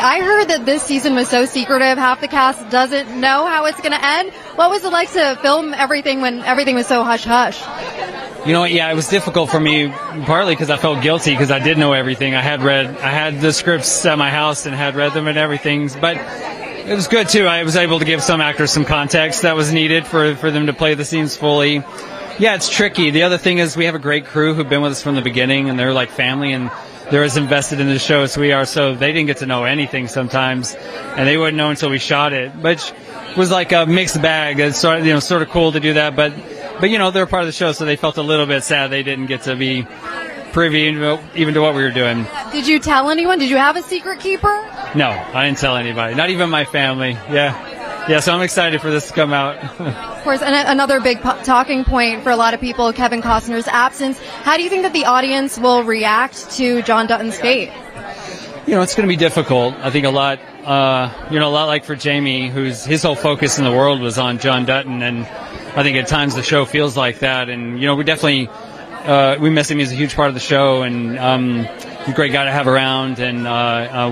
I heard that this season was so secretive, half the cast doesn't know how it's going to end. What was it like to film everything when everything was so hush-hush? You know, yeah, it was difficult for me, partly because I felt guilty because I did know everything. I had the scripts at my house and had read them and everything, but it was good too. I was able to give some actors some context that was needed for them to play the scenes fully. Yeah, it's tricky. The other thing is we have a great crew who've been with us from the beginning, and they're like family, and they're as invested in the show as we are, so they didn't get to know anything sometimes, and they wouldn't know until we shot it, which was like a mixed bag. It's sort of cool to do that, but they're part of the show, so they felt a little bit sad they didn't get to be privy even to what we were doing. Did you tell anyone? Did you have a secret keeper? No, I didn't tell anybody, not even my family. Yeah, so I'm excited for this to come out. Of course, and another big talking point for a lot of people, Kevin Costner's absence. How do you think that the audience will react to John Duttons' fate? It's going to be difficult. I think a lot like for Jamie, his whole focus in the world was on John Dutton, and I think at times the show feels like that. And, we definitely, we miss him. He's a huge part of the show, and he's a great guy to have around, and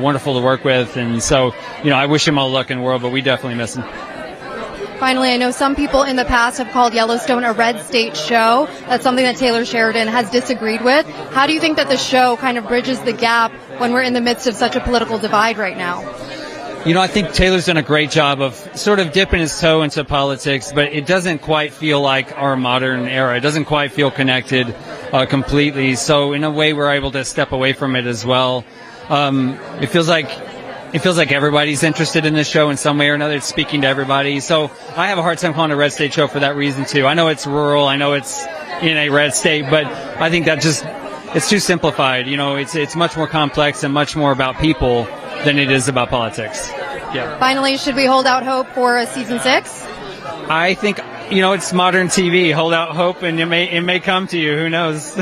wonderful to work with. And so, I wish him all the luck in the world, but we definitely miss him. Finally, I know some people in the past have called Yellowstone a red state show. That's something that Taylor Sheridan has disagreed with. How do you think that the show kind of bridges the gap when we're in the midst of such a political divide right now? I think Taylor's done a great job of sort of dipping his toe into politics, but it doesn't quite feel like our modern era. It doesn't quite feel connected completely. So in a way, we're able to step away from it as well. It feels like everybody's interested in this show in some way or another. It's speaking to everybody. So I have a hard time calling it a red state show for that reason too. I know it's rural. I know it's in a red state, but I think that it's too simplified. It's much more complex and much more about people than it is about politics. Yeah. Finally, should we hold out hope for a season 6? I think, it's modern TV. Hold out hope and it may come to you. Who knows?